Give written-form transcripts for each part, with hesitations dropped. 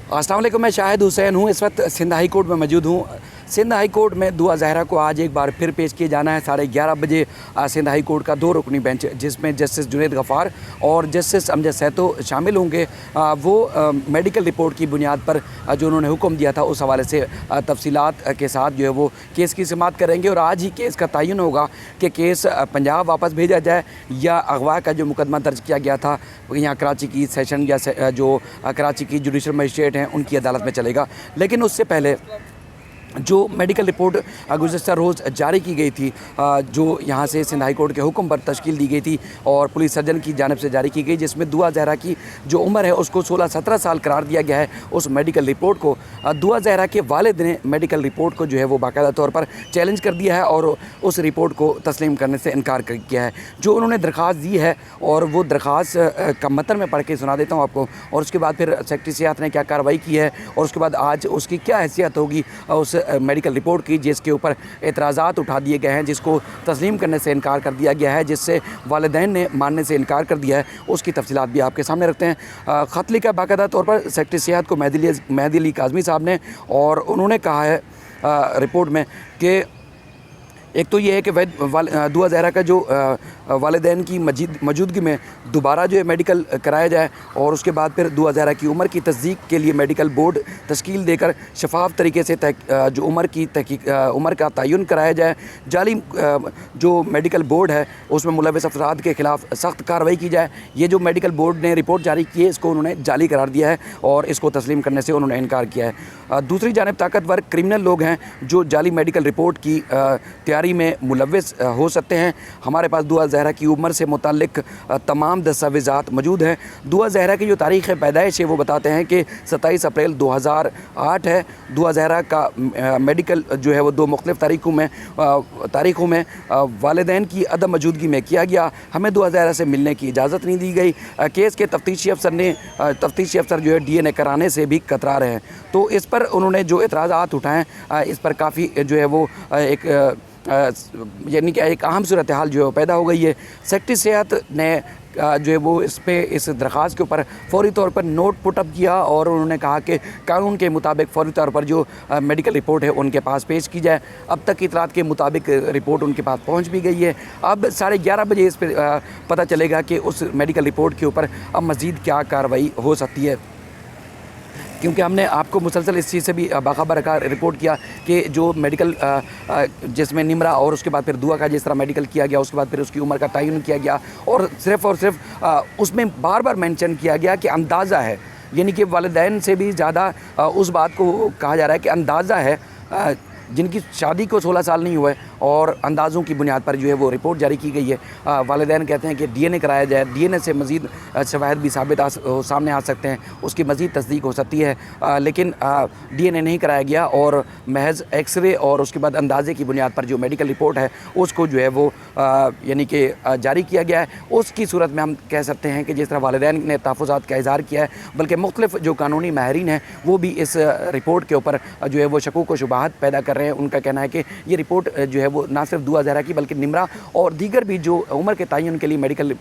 अस्सलाम वालेकुम, मैं शाहिद हुसैन हूँ। इस वक्त सिंध हाई कोर्ट में मौजूद हूँ। सिंध हाई कोर्ट में दुआ ज़हरा को आज एक बार फिर पेश किए जाना है 11:30 बजे। सिंध हाई कोर्ट का 2 रुकनी बेंच, जिसमें जस्टिस जुनैद गफ़ार और जस्टिस अमजद सैतो शामिल होंगे। वो मेडिकल रिपोर्ट की बुनियाद पर जो उन्होंने हुक्म दिया था उस हवाले से तफसीलात के साथ जो है वो केस की समाअत करेंगे और आज ही केस का तयन होगा कि केस पंजाब वापस भेजा जाए या अगवा का जो मुकदमा दर्ज किया गया था यहाँ कराची की सेशन या जो कराची की जुडिशल मजिस्ट्रेट हैं उनकी अदालत में चलेगा। लेकिन उससे पहले जो मेडिकल रिपोर्ट गुज़श्ता रोज़ जारी की गई थी, जो यहाँ से सिंध हाई कोर्ट के हुक्म पर तश्कील दी गई थी और पुलिस सर्जन की जानिब से जारी की गई, जिसमें दुआ ज़हरा की जो उम्र है उसको 16-17 साल करार दिया गया है। उस मेडिकल रिपोर्ट को दुआ ज़हरा के वालिद ने मेडिकल रिपोर्ट को जो है वो बाकायदा तौर पर चैलेंज कर दिया है और उस रिपोर्ट को तस्लीम करने से इनकार किया है। जो उन्होंने दरख्वास्त दी है और वो दरख्वास्त का मतन में पढ़ के सुना देता हूँ आपको, और उसके बाद फिर सेक्रेटरी सेहत ने क्या कार्रवाई की है और उसके बाद आज उसकी क्या हैसियत होगी उस मेडिकल रिपोर्ट की, जिसके ऊपर एतराज़ात उठा दिए गए हैं, जिसको तस्लीम करने से इनकार कर दिया गया है, जिससे वालिदैन ने मानने से इनकार कर दिया है। उसकी तफसीलात भी आपके सामने रखते हैं। ख़त लिखा बाकायदा तौर पर सेक्रेटरी सेहत को मेहदी अली काज़मी साहब ने, और उन्होंने कहा है रिपोर्ट में कि एक तो ये है कि दुआ ज़हरा का जो वालिदैन की मौजूदगी में दोबारा जो है मेडिकल कराया जाए और उसके बाद फिर दुआ ज़हरा की उम्र की तस्दीक के लिए मेडिकल बोर्ड तश्कील देकर शफाफ तरीके से जो उम्र का तयन कराया जाए। जाली जो मेडिकल बोर्ड है उसमें मुलविस अफराद के ख़िलाफ़ सख्त कार्रवाई की जाए। ये जो मेडिकल बोर्ड ने रिपोर्ट जारी की है इसको उन्होंने जाली करार दिया है और इसको तस्लीम करने से उन्होंने इनकार किया है। दूसरी जानिब ताकतवर क्रिमिनल लोग हैं जो जाली मेडिकल रिपोर्ट की तैयारी में मुलविस हो सकते हैं। हमारे पास दुआ ज़हरा की उम्र से मुताल्लिक़ तमाम दस्तावेज़ात मौजूद हैं। दुआ ज़हरा की जो तारीख़ पैदाइश है वो बताते हैं कि 27 अप्रैल 2008 है। दुआ ज़हरा का मेडिकल जो है वो 2 मुख्तलिफ़ तारीख़ों में वालिदैन की अदम मौजूदगी में किया गया। हमें दुआ ज़हरा से मिलने की इजाज़त नहीं दी गई। केस के तफ्तीशी अफसर जो है DNA कराने से भी कतरा रहे हैं। तो इस पर उन्होंने जो एतराज़ात उठाएँ इस पर काफ़ी जो है वो यानी कि एक अहम सूरत हाल जो है पैदा हो गई है। सेक्रेटरी सेहत ने जो है वो इस दरख्वास्त के ऊपर फ़ौरी तौर पर नोट पुटअप किया और उन्होंने कहा कि कानून के मुताबिक फ़ौरी तौर पर जो मेडिकल रिपोर्ट है उनके पास पेश की जाए। अब तक की इतलात के मुताबिक रिपोर्ट उनके पास पहुंच भी गई है। अब 11:30 बजे इस पर पता चलेगा कि उस मेडिकल रिपोर्ट के ऊपर अब मज़ीद क्या कार्रवाई हो सकती है, क्योंकि हमने आपको मुसलसल इस चीज़ से भी बाखबर रखा, रिपोर्ट किया कि जो मेडिकल जिसमें निमरा और उसके बाद फिर दुआ का जिस तरह मेडिकल किया गया, उसके बाद फिर उसकी उम्र का तयन किया गया और सिर्फ उसमें बार बार मेंशन किया गया कि अंदाज़ा है, यानी कि वालिदैन से भी ज़्यादा उस बात को कहा जा रहा है कि अंदाज़ा है जिनकी शादी को 16 साल नहीं हुए और अंदाज़ों की बुनियाद पर जो है वो रिपोर्ट जारी की गई है। वालिदैन कहते हैं कि DNA कराया जाए, DNA से मज़ीद शवाहिद भी सामने आ सकते हैं, उसकी मज़ीद तस्दीक हो सकती है, लेकिन DNA नहीं कराया गया और महज एक्सरे और उसके बाद अंदाज़े की बुनियाद पर जो मेडिकल रिपोर्ट है उसको जो है वो यानी कि जारी किया गया है। उसकी सूरत में हम कह सकते हैं कि जिस तरह वालिदैन ने तहफ़्फ़ुज़ात का इज़हार किया है, बल्कि मुख्तलिफ़ जो कानूनी माहिरीन हैं वो भी इस रिपोर्ट के ऊपर जो है वो शकूक व शुबहात पैदा कर रहे हैं। उनका कहना है कि ये रिपोर्ट जो है वो ना सिर्फ दुआ ज़हरा की बल्कि निमरा और दीगर भी जो उम्र के तयन के लिए मेडिकल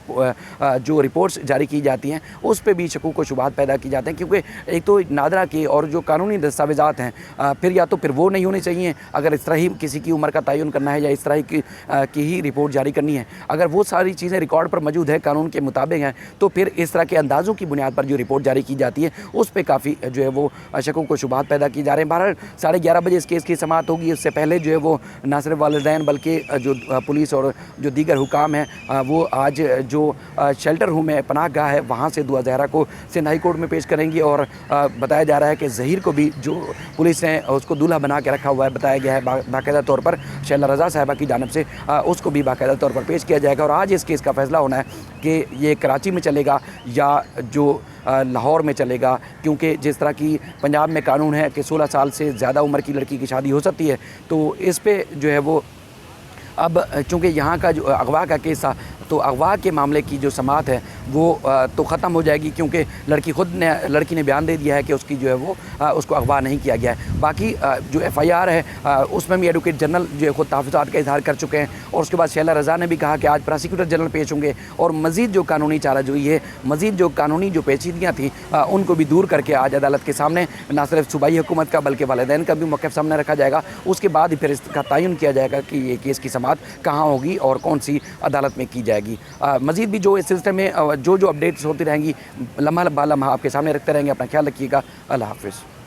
जो रिपोर्ट्स जारी की जाती हैं उस पर भी शकूक व शुबहात पैदा की जाते हैं, क्योंकि एक तो नादरा के और जो कानूनी दस्तावेज़ात हैं फिर या तो फिर वो नहीं होने चाहिए अगर इस तरह ही किसी की उम्र का तयन करना है या इस तरह की ही रिपोर्ट जारी करनी है। अगर वो सारी चीज़ें रिकॉर्ड पर मौजूद है, कानून के मुताबिक हैं, तो फिर इस तरह के अंदाज़ों की बुनियाद पर जो रिपोर्ट जारी की जाती है उस पर काफ़ी जो है वो शकूक व शुबहात पैदा की जा रहे हैं। बहरहाल 11:30 बजे इस केस की समाअत होगी। उससे पहले जो है वो ना सिर्फ वालिदैन बल्कि जो पुलिस और जो दीगर हुकाम हैं वो आज जो शेल्टर होम है, पनाह गाह है, वहाँ से दुआ ज़हरा को सिंध हाई कोर्ट में पेश करेंगी। और बताया जा रहा है कि ज़हीर को भी जो पुलिस ने उसको दूल्हा बना के रखा हुआ है, बताया गया है बाकायदा तौर पर शैला रज़ा साहिबा की जानिब से उसको भी बाकायदा तौर पर पेश किया जाएगा। और आज इस केस का फ़ैसला होना है कि ये कराची में चलेगा या जो लाहौर में चलेगा, क्योंकि जिस तरह की पंजाब में कानून है कि 16 साल से ज़्यादा उम्र की लड़की की शादी हो सकती है, तो इस पे जो है वो अब चूँकि यहाँ का जो अगवा का केस था, तो अगवा के मामले की जो समाअत है वो तो ख़त्म हो जाएगी, क्योंकि लड़की ने बयान दे दिया है कि उसकी जो है वो उसको अगवा नहीं किया गया है। बाकी जो FIR है उसमें भी एडवोकेट जनरल जो है खुद तहफ़्फ़ुज़ात का इज़हार कर चुके हैं, और उसके बाद शैला रज़ा ने भी कहा कि आज प्रोसिक्यूटर जनरल पेश होंगे और मज़ीद जो कानूनी चाराजोई है, मज़ीद जो कानूनी जो पेचीदगियाँ थी उनको भी दूर करके आज अदालत के सामने ना सिर्फ सूबाई हुकूमत का बल्कि वालिदैन का भी मौक़िफ़ सामने रखा जाएगा। उसके बाद ही फिर इसका तयन किया जाएगा कि ये केस की समाअत कहाँ होगी और कौन सी अदालत में की जाएगी। मज़ीद भी जो इस सिलसिले में जो अपडेट्स होती रहेंगी, लम्हा ब लम्हा आपके सामने रखते रहेंगे। अपना ख्याल रखिएगा। अल्लाह हाफ़िज़।